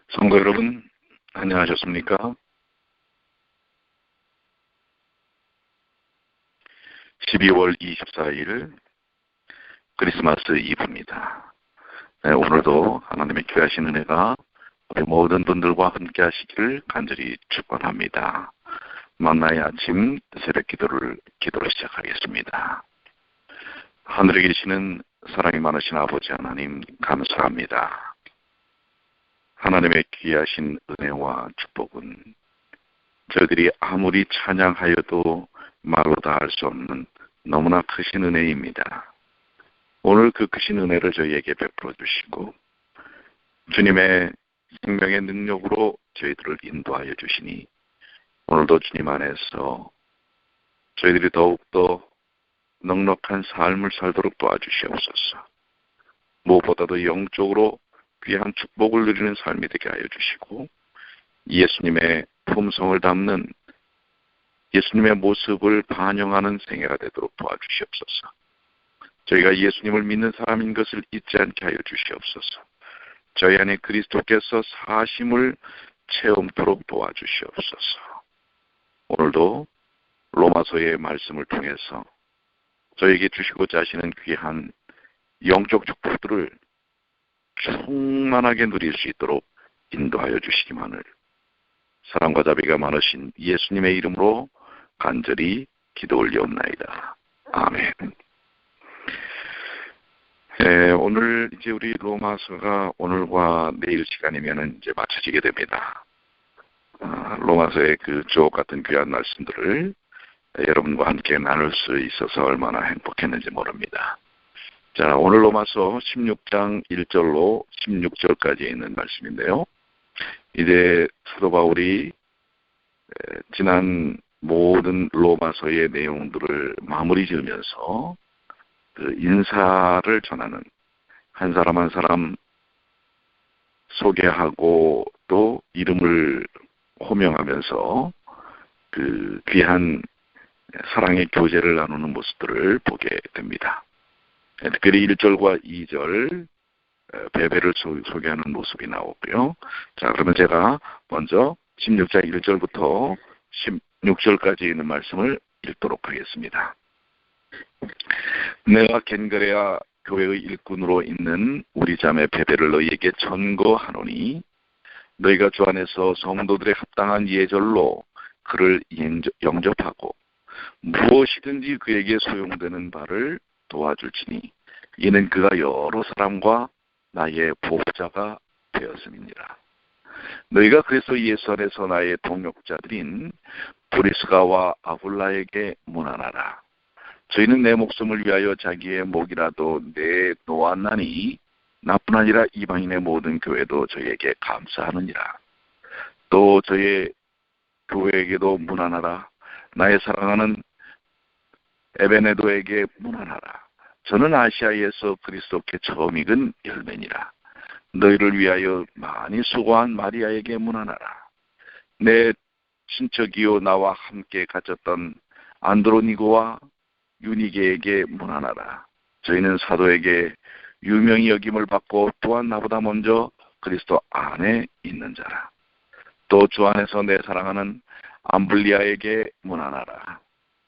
성도 여러분, 안녕하셨습니까? 12월 24일 크리스마스 이브입니다. 네, 오늘도 하나님의 귀하신 은혜가 우리 모든 분들과 함께 하시기를 간절히 축원합니다. 만나의 아침 새벽 기도로 시작하겠습니다. 하늘에 계시는 사랑이 많으신 아버지 하나님 감사합니다. 하나님의 귀하신 은혜와 축복은 저희들이 아무리 찬양하여도 말로 다 할 수 없는 너무나 크신 은혜입니다. 오늘 그 크신 은혜를 저희에게 베풀어 주시고 주님의 생명의 능력으로 저희들을 인도하여 주시니 오늘도 주님 안에서 저희들이 더욱더 넉넉한 삶을 살도록 도와주시옵소서. 무엇보다도 영적으로 귀한 축복을 누리는 삶이 되게 하여 주시고 예수님의 품성을 담는 예수님의 모습을 반영하는 생애가 되도록 도와주시옵소서. 저희가 예수님을 믿는 사람인 것을 잊지 않게 하여 주시옵소서. 저희 안에 그리스도께서 사심을 체험토록 도와주시옵소서. 오늘도 로마서의 말씀을 통해서 저에게 주시고자 하시는 귀한 영적 축복들을 충만하게 누릴 수 있도록 인도하여 주시기만을 사랑과 자비가 많으신 예수님의 이름으로 간절히 기도 올리옵나이다. 아멘. 네, 오늘 이제 우리 로마서가 오늘과 내일 시간이면 이제 마쳐지게 됩니다. 로마서의 그 주옥 같은 귀한 말씀들을 여러분과 함께 나눌 수 있어서 얼마나 행복했는지 모릅니다. 자, 오늘 로마서 16장 1절로 16절까지 있는 말씀인데요. 이제 사도 바울이 지난 모든 로마서의 내용들을 마무리 지으면서 그 인사를 전하는 한 사람 한 사람 소개하고 또 이름을 호명하면서 그 귀한 사랑의 교제를 나누는 모습들을 보게 됩니다. 특별히 1절과 2절 베베를 소개하는 모습이 나오고요. 자, 그러면 제가 먼저 16장 1절부터 16절까지 있는 말씀을 읽도록 하겠습니다. 내가 겐그레아 교회의 일꾼으로 있는 우리 자매 베베를 너희에게 전거하노니 너희가 주 안에서 성도들의 합당한 예절로 그를 영접하고 무엇이든지 그에게 소용되는 바를 도와줄지니 이는 그가 여러 사람과 나의 보호자가 되었음이니라. 너희가 그리스도 예수 안에서 나의 동역자들인 브리스가와 아굴라에게 문안하라. 저희는 내 목숨을 위하여 자기의 목이라도 내놓았나니 나뿐 아니라 이방인의 모든 교회도 저희에게 감사하느니라. 또 저희 교회에게도 문안하라. 나의 사랑하는 에베네도에게 문안하라. 저는 아시아에서 그리스도께 처음 익은 열매니라. 너희를 위하여 많이 수고한 마리아에게 문안하라. 내 친척이요 나와 함께 갇혔던 안드로니고와 유니게에게 문안하라. 저희는 사도에게 유명히 여김을 받고 또한 나보다 먼저 그리스도 안에 있는 자라. 또 주 안에서 내 사랑하는 암블리아에게 문안하라.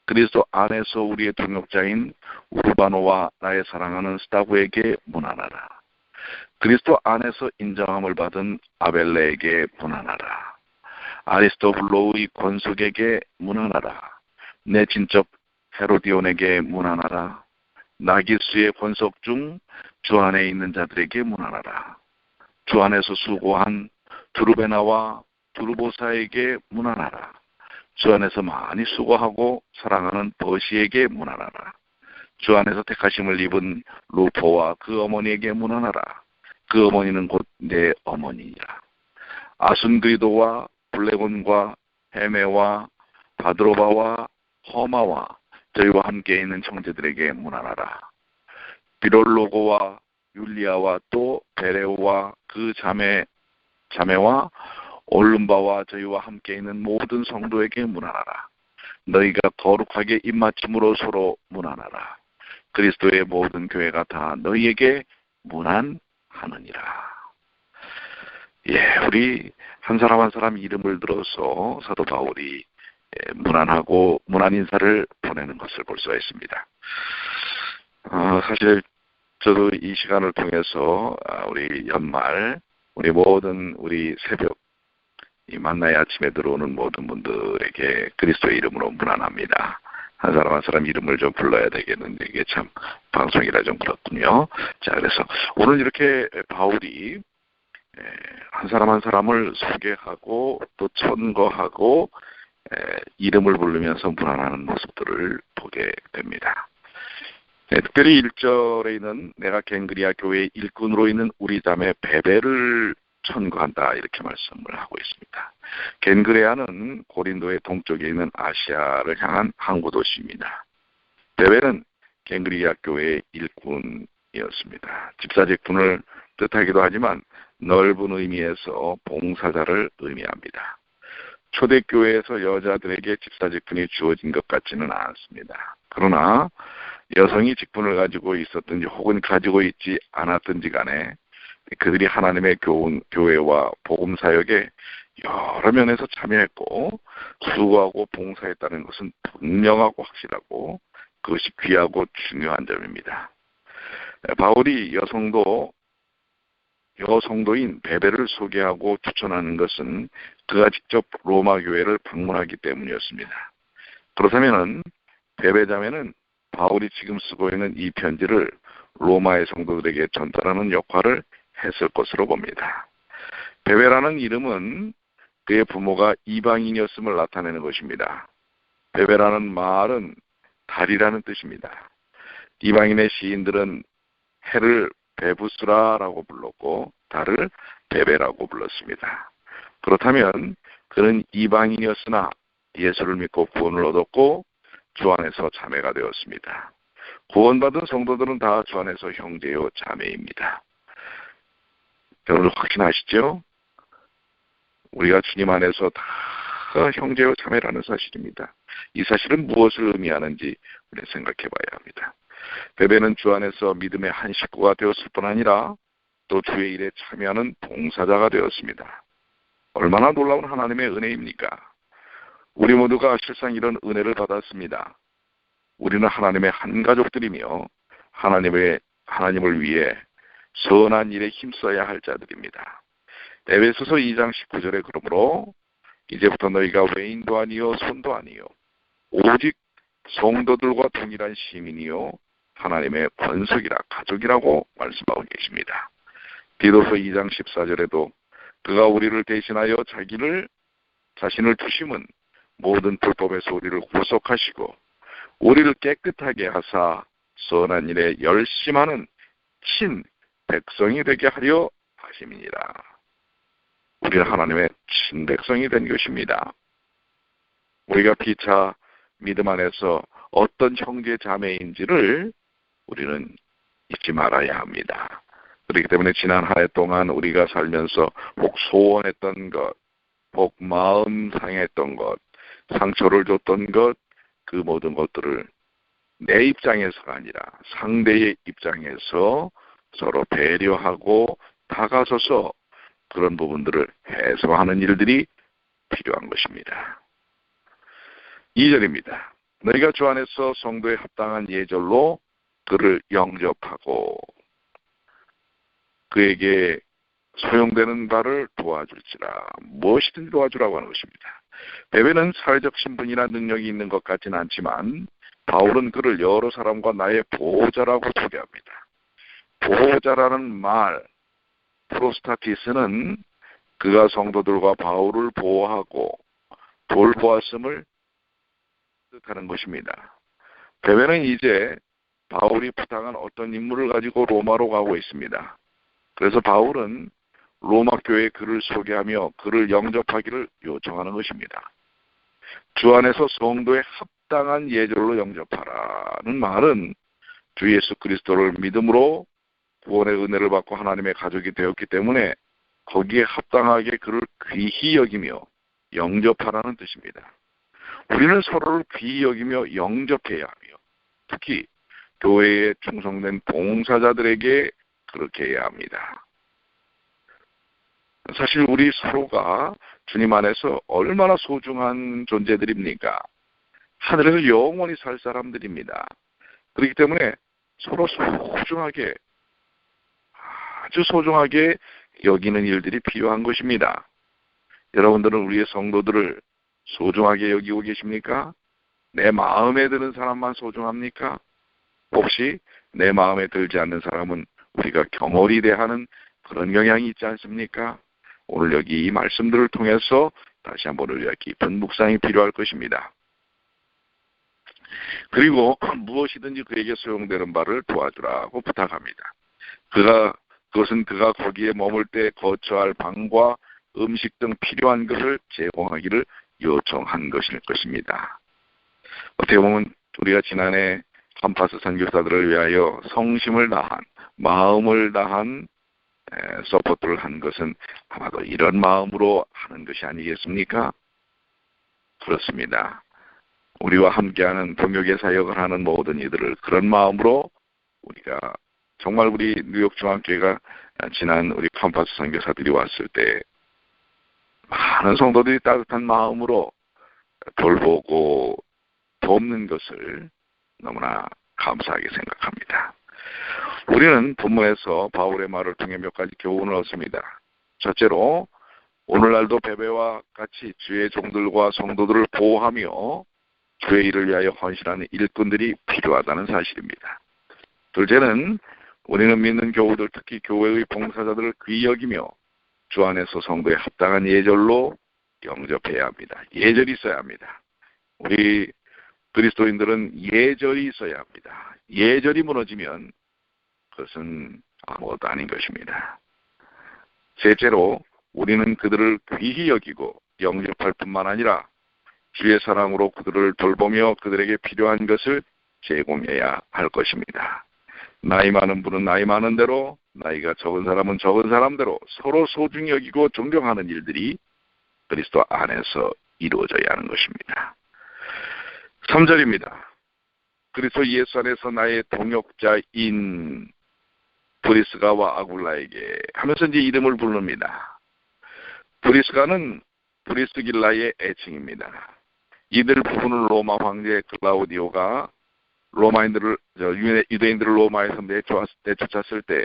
그리스도 안에서 우리의 동역자인 우르바노와 나의 사랑하는 스타구에게 문안하라. 그리스도 안에서 인정함을 받은 아벨레에게 문안하라. 아리스토블로의 권속에게 문안하라. 내 친척 헤로디온에게 문안하라. 나기스의 권속 중 주 안에 있는 자들에게 문안하라. 주 안에서 수고한 두르베나와 두르보사에게 문안하라. 주 안에서 많이 수고하고 사랑하는 버시에게 문안하라. 주 안에서 택하심을 입은 루포와 그 어머니에게 문안하라. 그 어머니는 곧 내 어머니니라. 아순그리도와 블레곤과 헤메와 바드로바와 허마와 저희와 함께 있는 형제들에게 문안하라. 비롤로고와 율리아와 또 베레오와 그 자매와 올름바와 저희와 함께 있는 모든 성도에게 문안하라. 너희가 거룩하게 입맞춤으로 서로 문안하라. 그리스도의 모든 교회가 다 너희에게 문안하느니라. 예, 바울이 한 사람 한 사람 이름을 들어서 사도 바울이 무난 인사를 보내는 것을 볼 수가 있습니다. 사실 저도 이 시간을 통해서 우리 연말 우리 새벽 이 만나의 아침에 들어오는 모든 분들에게 그리스도의 이름으로 문안합니다. 한 사람 한 사람 이름을 좀 불러야 되겠는데 이게 참 방송이라 좀 그렇군요. 자, 그래서 오늘 이렇게 바울이 한 사람 한 사람을 소개하고 또 천거하고 이름을 부르면서 문안하는 모습들을 보게 됩니다. 특별히 1절에 있는 내가 갱그리아 교회의 일꾼으로 있는 우리 자매 베베를 천거한다 이렇게 말씀을 하고 있습니다. 갱그레아는 고린도의 동쪽에 있는 아시아를 향한 항구 도시입니다. 베베는 갱그리아 교회의 일꾼이었습니다. 집사직분을 뜻하기도 하지만 넓은 의미에서 봉사자를 의미합니다. 초대교회에서 여자들에게 집사직분이 주어진 것 같지는 않습니다. 그러나 여성이 직분을 가지고 있었든지 혹은 가지고 있지 않았든지 간에 그들이 하나님의 교회와 복음사역에 여러 면에서 참여했고 수고하고 봉사했다는 것은 분명하고 확실하고 그것이 귀하고 중요한 점입니다. 바울이 여성도인 베베를 소개하고 추천하는 것은 그가 직접 로마 교회를 방문하기 때문이었습니다. 그렇다면 베베 자매는 바울이 지금 쓰고 있는 이 편지를 로마의 성도들에게 전달하는 역할을 했을 것으로 봅니다. 베베라는 이름은 그의 부모가 이방인이었음을 나타내는 것입니다. 베베라는 말은 달이라는 뜻입니다. 이방인의 시인들은 해를 베부스라라고 불렀고 달을 베베라고 불렀습니다. 그렇다면 그는 이방인이었으나 예수를 믿고 구원을 얻었고 주 안에서 자매가 되었습니다. 구원받은 성도들은 다 주 안에서 형제요 자매입니다. 여러분 확신하시죠? 우리가 주님 안에서 다 형제요 자매라는 사실입니다. 이 사실은 무엇을 의미하는지 우리는 생각해 봐야 합니다. 베베는 주 안에서 믿음의 한 식구가 되었을 뿐 아니라 또 주의 일에 참여하는 봉사자가 되었습니다. 얼마나 놀라운 하나님의 은혜입니까? 우리 모두가 실상 이런 은혜를 받았습니다. 우리는 하나님의 한 가족들이며 하나님을 위해 선한 일에 힘써야 할 자들입니다. 에베소서 2장 19절에 그러므로 이제부터 너희가 외인도 아니요 손도 아니요 오직 성도들과 동일한 시민이요 하나님의 권속이라 가족이라고 말씀하고 계십니다. 디도서 2장 14절에도 그가 우리를 대신하여 자신을 주심은 모든 불법에서 우리를 구속하시고 우리를 깨끗하게 하사 선한 일에 열심하는 친 백성이 되게 하려 하심이니라. 우리는 하나님의 친백성이 된 것입니다. 우리가 피차 믿음 안에서 어떤 형제 자매인지를 우리는 잊지 말아야 합니다. 그렇기 때문에 지난 한 해 동안 우리가 살면서 혹 소원했던 것, 혹 마음 상했던 것, 상처를 줬던 것, 그 모든 것들을 내 입장에서가 아니라 상대의 입장에서 서로 배려하고 다가서서 그런 부분들을 해소하는 일들이 필요한 것입니다. 2절입니다. 너희가 주 안에서 성도에 합당한 예절로 그를 영접하고 그에게 소용되는 바를 도와줄지라. 무엇이든 도와주라고 하는 것입니다. 베베는 사회적 신분이나 능력이 있는 것 같지는 않지만 바울은 그를 여러 사람과 나의 보호자라고 소개합니다. 보호자라는 말, 프로스타티스는 그가 성도들과 바울을 보호하고 돌보았음을 뜻하는 것입니다. 베베는 이제 바울이 부탁한 어떤 임무를 가지고 로마로 가고 있습니다. 그래서 바울은 로마 교회에 그를 소개하며 그를 영접하기를 요청하는 것입니다. 주 안에서 성도의 합당한 예절로 영접하라는 말은 주 예수 그리스도를 믿음으로 구원의 은혜를 받고 하나님의 가족이 되었기 때문에 거기에 합당하게 그를 귀히 여기며 영접하라는 뜻입니다. 우리는 서로를 귀히 여기며 영접해야 하며 특히 교회에 충성된 봉사자들에게 그렇게 해야 합니다. 사실 우리 서로가 주님 안에서 얼마나 소중한 존재들입니까? 하늘에서 영원히 살 사람들입니다. 그렇기 때문에 서로 소중하게, 아주 소중하게 여기는 일들이 필요한 것입니다. 여러분들은 우리의 성도들을 소중하게 여기고 계십니까? 내 마음에 드는 사람만 소중합니까? 혹시 내 마음에 들지 않는 사람은 우리가 경홀히 대하는 그런 경향이 있지 않습니까? 오늘 여기 이 말씀들을 통해서 다시 한번 우리가 깊은 묵상이 필요할 것입니다. 그리고 무엇이든지 그에게 소용되는 바를 도와주라고 부탁합니다. 그것은 그가 거기에 머물 때 거처할 방과 음식 등 필요한 것을 제공하기를 요청한 것일 것입니다. 어떻게 보면 우리가 지난해 캄파스 선교사들을 위하여 성심을 다한, 마음을 다한 서포트를 한 것은 아마도 이런 마음으로 하는 것이 아니겠습니까? 그렇습니다. 우리와 함께하는 동역의 사역을 하는 모든 이들을 그런 마음으로 우리가 정말 우리 뉴욕 중앙교회가 지난 우리 캄파스 선교사들이 왔을 때 많은 성도들이 따뜻한 마음으로 돌보고 돕는 것을 너무나 감사하게 생각합니다. 우리는 본문에서 바울의 말을 통해 몇 가지 교훈을 얻습니다. 첫째로 오늘날도 베베와 같이 주의 종들과 성도들을 보호하며 주의 일을 위하여 헌신하는 일꾼들이 필요하다는 사실입니다. 둘째는 우리는 믿는 교우들, 특히 교회의 봉사자들을 귀히 여기며 주 안에서 성도에 합당한 예절로 영접해야 합니다. 예절이 있어야 합니다. 우리 그리스도인들은 예절이 있어야 합니다. 예절이 무너지면 그것은 아무것도 아닌 것입니다. 셋째로 우리는 그들을 귀히 여기고 영접할 뿐만 아니라 주의 사랑으로 그들을 돌보며 그들에게 필요한 것을 제공해야 할 것입니다. 나이 많은 분은 나이 많은 대로, 나이가 적은 사람은 적은 사람대로 서로 소중히 여기고 존경하는 일들이 그리스도 안에서 이루어져야 하는 것입니다. 3절입니다. 그리스도 예수 안에서 나의 동역자인 브리스가와 아굴라에게 하면서 이제 이름을 부릅니다. 브리스가는 브리스길라의 애칭입니다. 이들 부부는 로마 황제 클라우디오가 유대인들을 로마에서 내쫓았을 때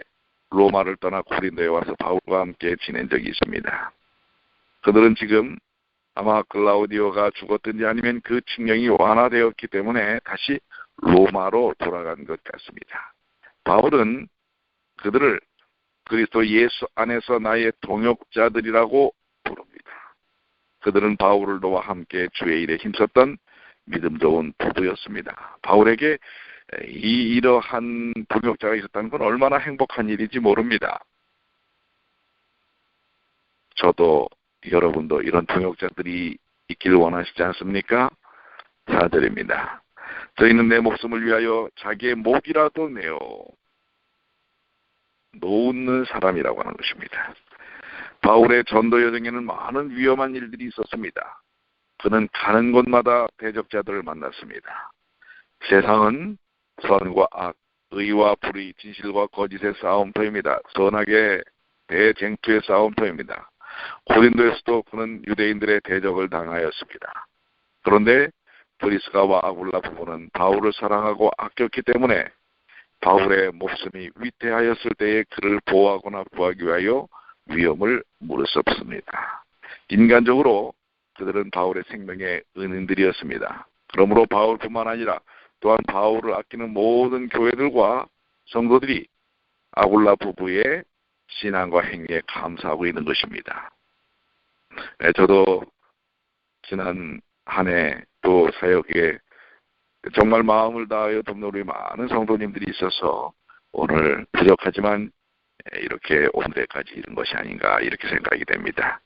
로마를 떠나 고린도에 와서 바울과 함께 지낸 적이 있습니다. 그들은 지금 아마 클라우디오가 죽었든지 아니면 그 칙령이 완화되었기 때문에 다시 로마로 돌아간 것 같습니다. 바울은 그들을 그리스도 예수 안에서 나의 동역자들이라고 부릅니다. 그들은 바울을 도와 함께 주의 일에 힘썼던 믿음 좋은 부부였습니다. 바울에게 이러한 동역자가 있었다는 건 얼마나 행복한 일인지 모릅니다. 저도 여러분도 이런 동역자들이 있기를 원하시지 않습니까? 4절입니다. 저희는 내 목숨을 위하여 자기의 목이라도 내어 놓는 사람이라고 하는 것입니다. 바울의 전도 여정에는 많은 위험한 일들이 있었습니다. 그는 가는 곳마다 대적자들을 만났습니다. 세상은 선과 악, 의와 불의, 진실과 거짓의 싸움터입니다. 선악의 대쟁투의 싸움터입니다. 고린도에서도 그는 유대인들의 대적을 당하였습니다. 그런데 브리스가와 아굴라 부부는 바울을 사랑하고 아꼈기 때문에 바울의 목숨이 위태하였을 때에 그를 보호하거나 구하기 위하여 위험을 무릅쓰었습니다. 인간적으로 그들은 바울의 생명의 은인들이었습니다. 그러므로 바울뿐만 아니라 또한 바울을 아끼는 모든 교회들과 성도들이 아굴라 부부의 신앙과 행위에 감사하고 있는 것입니다. 저도 지난 한 해 또 사역에 정말 마음을 다하여 돕는 우리 많은 성도님들이 있어서 오늘 부족하지만 이렇게 온 데까지 이른 것이 아닌가 이렇게 생각이 됩니다.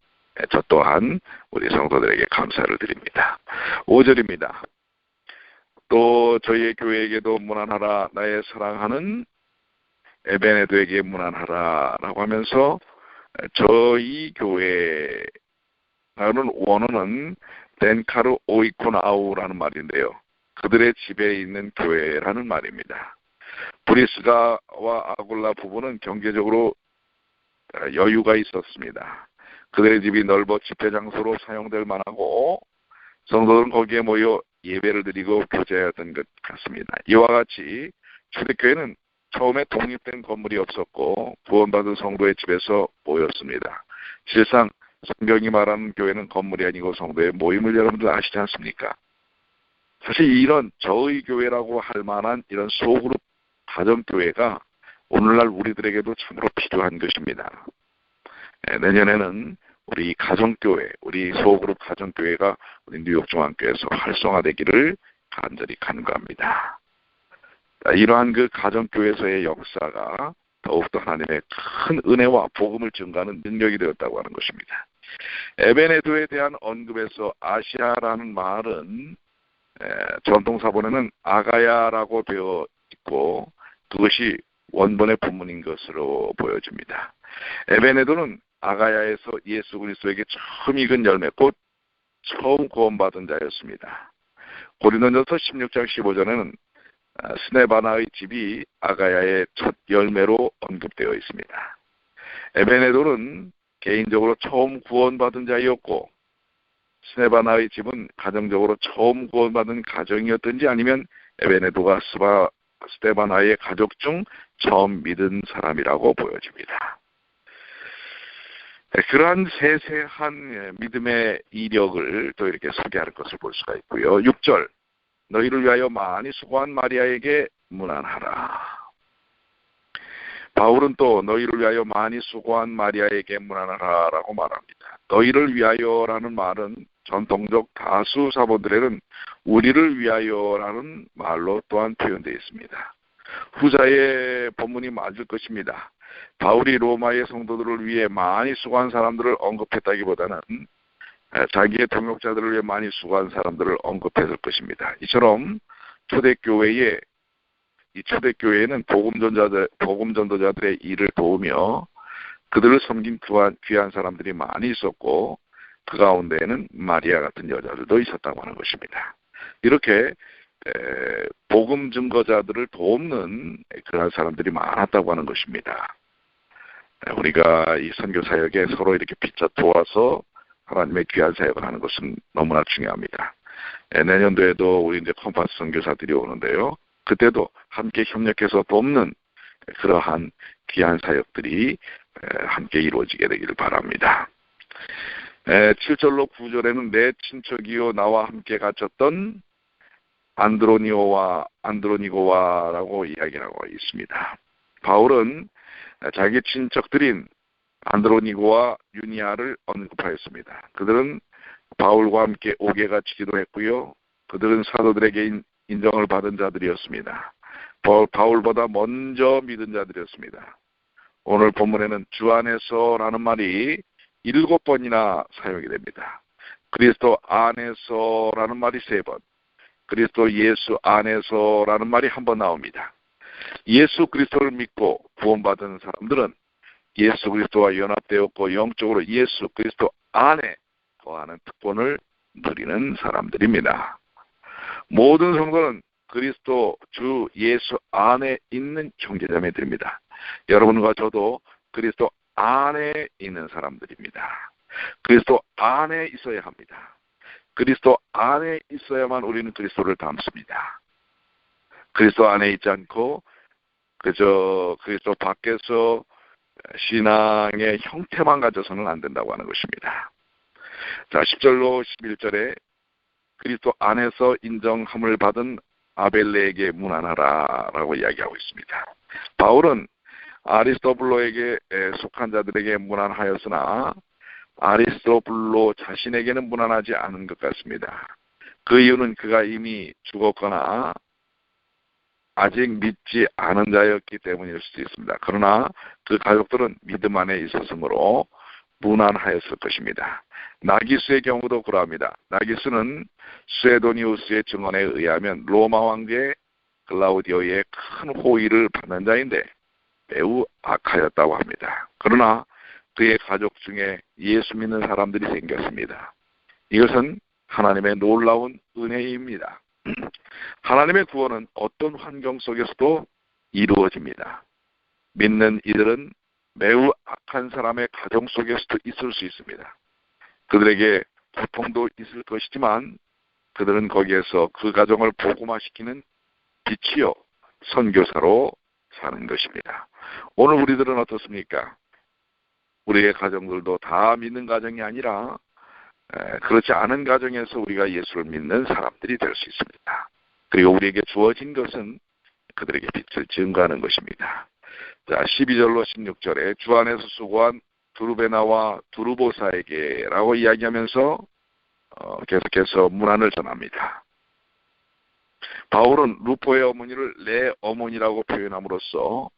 저 또한 우리 성도들에게 감사를 드립니다. 5절입니다. 또 저희의 교회에게도 문안하라. 나의 사랑하는 에베네도에게 문안하라 라고 하면서 저희 교회 나는 원어는 덴카르 오이코나우라는 말인데요. 그들의 집에 있는 교회라는 말입니다. 브리스가와 아굴라 부부는 경제적으로 여유가 있었습니다. 그들의 집이 넓어 집회 장소로 사용될 만하고 성도들은 거기에 모여 예배를 드리고 교제하였던 것 같습니다. 이와 같이 초대교회는 처음에 독립된 건물이 없었고 구원받은 성도의 집에서 모였습니다. 실상 성경이 말하는 교회는 건물이 아니고 성도의 모임을 여러분들 아시지 않습니까? 사실 이런 저의 교회라고 할 만한 이런 소그룹 가정교회가 오늘날 우리들에게도 참으로 필요한 것입니다. 내년에는 우리 가정교회, 우리 소그룹 가정교회가 우리 뉴욕중앙교회에서 활성화되기를 간절히 간구합니다. 이러한 그 가정교회에서의 역사가 더욱더 하나님의 큰 은혜와 복음을 증가하는 능력이 되었다고 하는 것입니다. 에베네도에 대한 언급에서 아시아라는 말은 전통사본에는 아가야라고 되어 있고 그것이 원본의 본문인 것으로 보여집니다. 에베네도는 아가야에서 예수 그리스도에게 처음 익은 열매, 곧 처음 구원받은 자였습니다. 고린도전서 16장 15절에는 스네바나의 집이 아가야의 첫 열매로 언급되어 있습니다. 에베네도는 개인적으로 처음 구원받은 자였고 스네바나의 집은 가정적으로 처음 구원받은 가정이었든지 아니면 에베네도가 스테바나의 가족 중 처음 믿은 사람이라고 보여집니다. 그러한 세세한 믿음의 이력을 또 이렇게 소개하는 것을 볼 수가 있고요. 6절, 너희를 위하여 많이 수고한 마리아에게 문안하라. 바울은 또 너희를 위하여 많이 수고한 마리아에게 문안하라라고 말합니다. 너희를 위하여라는 말은 전통적 다수 사본들에는 우리를 위하여라는 말로 또한 표현되어 있습니다. 후자의 본문이 맞을 것입니다. 바울이 로마의 성도들을 위해 많이 수고한 사람들을 언급했다기보다는 자기의 동역자들을 위해 많이 수고한 사람들을 언급했을 것입니다. 이처럼 초대교회에는 복음전도자들의 일을 도우며 그들을 섬긴 귀한 사람들이 많이 있었고 그 가운데에는 마리아 같은 여자들도 있었다고 하는 것입니다. 이렇게 복음 증거자들을 돕는 그런 사람들이 많았다고 하는 것입니다. 우리가 이 선교 사역에 서로 이렇게 빚져 도와서 하나님의 귀한 사역을 하는 것은 너무나 중요합니다. 내년도에도 우리 이제 컴파스 선교사들이 오는데요. 그때도 함께 협력해서 돕는 그러한 귀한 사역들이 함께 이루어지게 되기를 바랍니다. 7절로 9절에는 내 친척이요 나와 함께 갇혔던 안드로니고와라고 이야기하고 있습니다. 바울은 자기 친척들인 안드로니고와 유니아를 언급하였습니다. 그들은 바울과 함께 옥에가 지도했고요. 그들은 사도들에게 인정을 받은 자들이었습니다. 바울보다 먼저 믿은 자들이었습니다. 오늘 본문에는 주 안에서라는 말이 7번이나 사용이 됩니다. 그리스도 안에서라는 말이 3번, 그리스도 예수 안에서라는 말이 1번 나옵니다. 예수 그리스도를 믿고 구원받은 사람들은 예수 그리스도와 연합되었고 영적으로 예수 그리스도 안에 거하는 특권을 누리는 사람들입니다. 모든 성도는 그리스도 주 예수 안에 있는 형제자매들입니다. 여러분과 저도 그리스도 안에 있는 사람들입니다. 그리스도 안에 있어야 합니다. 그리스도 안에 있어야만 우리는 그리스도를 닮습니다. 그리스도 안에 있지 않고 그저 그리스도 밖에서 신앙의 형태만 가져서는 안 된다고 하는 것입니다. 자, 10절로 11절에 그리스도 안에서 인정함을 받은 아벨레에게 문안하라라고 이야기하고 있습니다. 바울은 아리스토블로에게 속한 자들에게 문안하였으나 아리스토블로 자신에게는 문안하지 않은 것 같습니다. 그 이유는 그가 이미 죽었거나 아직 믿지 않은 자였기 때문일 수도 있습니다. 그러나 그 가족들은 믿음 안에 있었으므로 문안하였을 것입니다. 나기수의 경우도 그러합니다. 나기수는 수에도니우스의 증언에 의하면 로마 황제 글라우디오의 큰 호의를 받는 자인데 매우 악하였다고 합니다. 그러나 그의 가족 중에 예수 믿는 사람들이 생겼습니다. 이것은 하나님의 놀라운 은혜입니다. 하나님의 구원은 어떤 환경 속에서도 이루어집니다. 믿는 이들은 매우 약한 사람의 가정 속에서도 있을 수 있습니다. 그들에게 고통도 있을 것이지만 그들은 거기에서 그 가정을 복음화시키는 빛이요 선교사로 사는 것입니다. 오늘 우리들은 어떻습니까? 우리의 가정들도 다 믿는 가정이 아니라 그렇지 않은 가정에서 우리가 예수를 믿는 사람들이 될 수 있습니다. 그리고 우리에게 주어진 것은 그들에게 빛을 증거하는 것입니다. 자, 12절로 16절에 주 안에서 수고한 두루베나와 두루보사에게 라고 이야기하면서 계속해서 문안을 전합니다. 바울은 루포의 어머니를 내 어머니라고 표현함으로써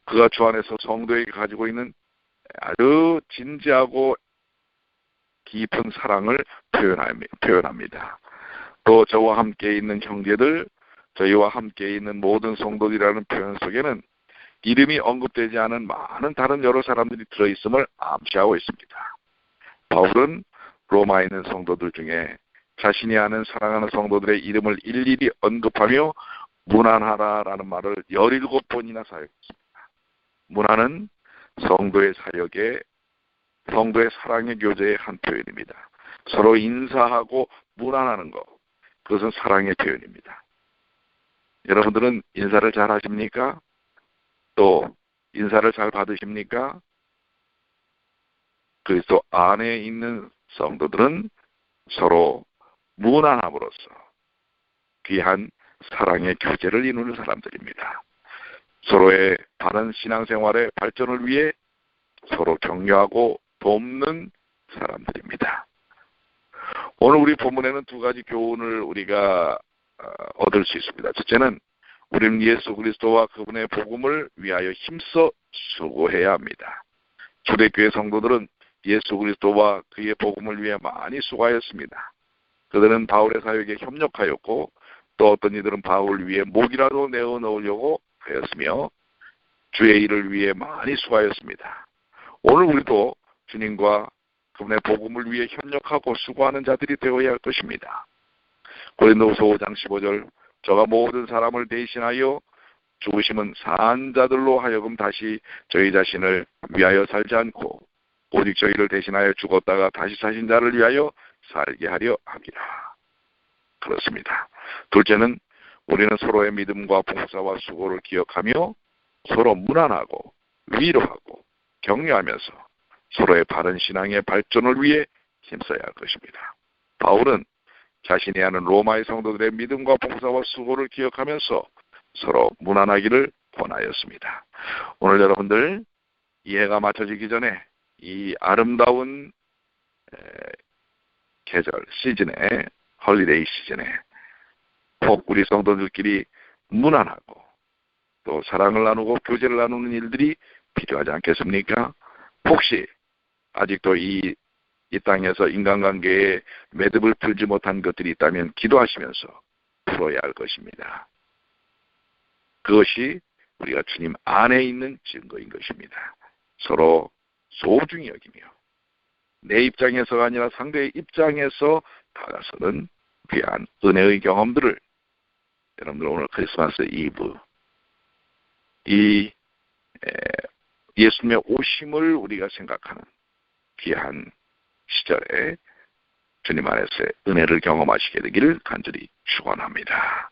그가 주 안에서 성도에게 가지고 있는 아주 진지하고 깊은 사랑을 표현합니다. 또 저와 함께 있는 형제들, 저희와 함께 있는 모든 성도들이라는 표현 속에는 이름이 언급되지 않은 많은 다른 여러 사람들이 들어있음을 암시하고 있습니다. 바울은 로마에 있는 성도들 중에 자신이 아는 사랑하는 성도들의 이름을 일일이 언급하며 문안하라라는 말을 17번이나 사용했습니다. 문안은 성도의 사역에 성도의 사랑의 교제의 한 표현입니다. 서로 인사하고 문안하는 것, 그것은 사랑의 표현입니다. 여러분들은 인사를 잘 하십니까? 또 인사를 잘 받으십니까? 그리스도 안에 있는 성도들은 서로 문안함으로써 귀한 사랑의 교제를 이루는 사람들입니다. 서로의 바른 신앙생활의 발전을 위해 서로 격려하고 돕는 사람들입니다. 오늘 우리 본문에는 두 가지 교훈을 우리가 얻을 수 있습니다. 첫째는 우리는 예수 그리스도와 그분의 복음을 위하여 힘써 수고해야 합니다. 초대교회 성도들은 예수 그리스도와 그의 복음을 위해 많이 수고하였습니다. 그들은 바울의 사역에 협력하였고 또 어떤 이들은 바울을 위해 목이라도 내어 넣으려고 하였으며 주의 일을 위해 많이 수고하였습니다. 오늘 우리도 주님과 그분의 복음을 위해 협력하고 수고하는 자들이 되어야 할 것입니다. 고린도후서 5장 15절 저가 모든 사람을 대신하여 죽으심은 산 자들로 하여금 다시 저희 자신을 위하여 살지 않고 오직 저희를 대신하여 죽었다가 다시 사신 자를 위하여 살게 하려 함이라. 그렇습니다. 둘째는 우리는 서로의 믿음과 봉사와 수고를 기억하며 서로 문안하고 위로하고 격려하면서 서로의 바른 신앙의 발전을 위해 힘써야 할 것입니다. 바울은 자신이 아는 로마의 성도들의 믿음과 봉사와 수고를 기억하면서 서로 문안하기를 권하였습니다. 오늘 여러분들 이해가 맞춰지기 전에 이 아름다운 계절 시즌에 홀리데이 시즌에 꼭 우리 성도들끼리 문안하고 또 사랑을 나누고 교제를 나누는 일들이 필요하지 않겠습니까? 혹시 아직도 이 땅에서 인간관계에 매듭을 풀지 못한 것들이 있다면 기도하시면서 풀어야 할 것입니다. 그것이 우리가 주님 안에 있는 증거인 것입니다. 서로 소중히 여기며 내 입장에서가 아니라 상대의 입장에서 다가서는 귀한 은혜의 경험들을 여러분들 오늘 크리스마스 이브 이 예수님의 오심을 우리가 생각하는 귀한 시절에 주님 안에서의 은혜를 경험하시게 되기를 간절히 축원합니다.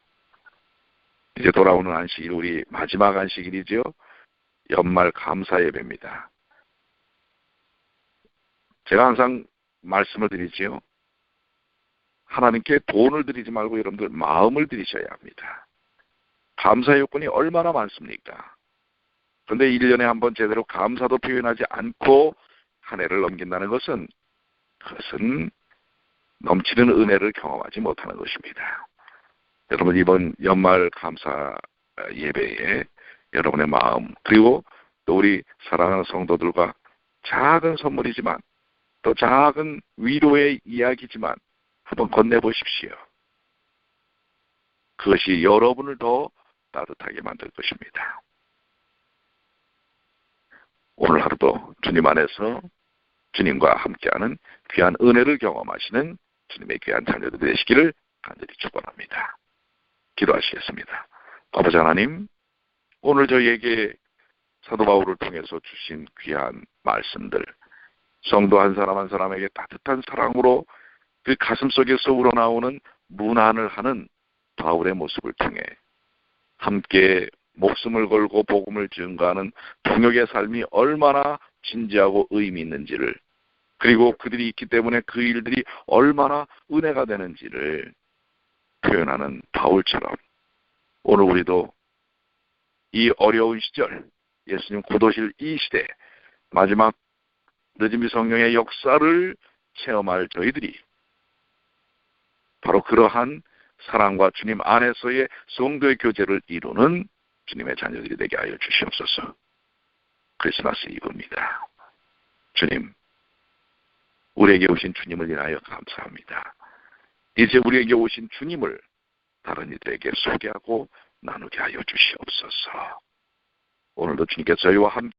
이제 돌아오는 안식일 우리 마지막 안식일이죠. 연말 감사 예배입니다. 제가 항상 말씀을 드리지요. 하나님께 돈을 드리지 말고 여러분들 마음을 드리셔야 합니다. 감사 요건이 얼마나 많습니까? 그런데 1년에 한 번 제대로 감사도 표현하지 않고 한 해를 넘긴다는 것은 그것은 넘치는 은혜를 경험하지 못하는 것입니다. 여러분 이번 연말 감사 예배에 여러분의 마음 그리고 또 우리 사랑하는 성도들과 작은 선물이지만 또 작은 위로의 이야기지만 한번 건네보십시오. 그것이 여러분을 더 따뜻하게 만들 것입니다. 오늘 하루도 주님 안에서 주님과 함께하는 귀한 은혜를 경험하시는 주님의 귀한 자녀들 되시기를 간절히 축원합니다. 기도하시겠습니다. 아버지 하나님, 오늘 저희에게 사도 바울을 통해서 주신 귀한 말씀들, 성도 한 사람 한 사람에게 따뜻한 사랑으로 그 가슴 속에서 우러나오는 문안을 하는 바울의 모습을 통해 함께 목숨을 걸고 복음을 증거하는 동역의 삶이 얼마나 진지하고 의미 있는지를, 그리고 그들이 있기 때문에 그 일들이 얼마나 은혜가 되는지를 표현하는 바울처럼 오늘 우리도 이 어려운 시절, 예수님 곧 오실 이 시대, 마지막 늦은비 성령의 역사를 체험할 저희들이 바로 그러한 사랑과 주님 안에서의 성도의 교제를 이루는 주님의 자녀들이 되게 하여 주시옵소서. 크리스마스 이브입니다. 주님, 우리에게 오신 주님을 인하여 감사합니다. 이제 우리에게 오신 주님을 다른 이들에게 소개하고 나누게 하여 주시옵소서. 오늘도 주님께서 저희와 함께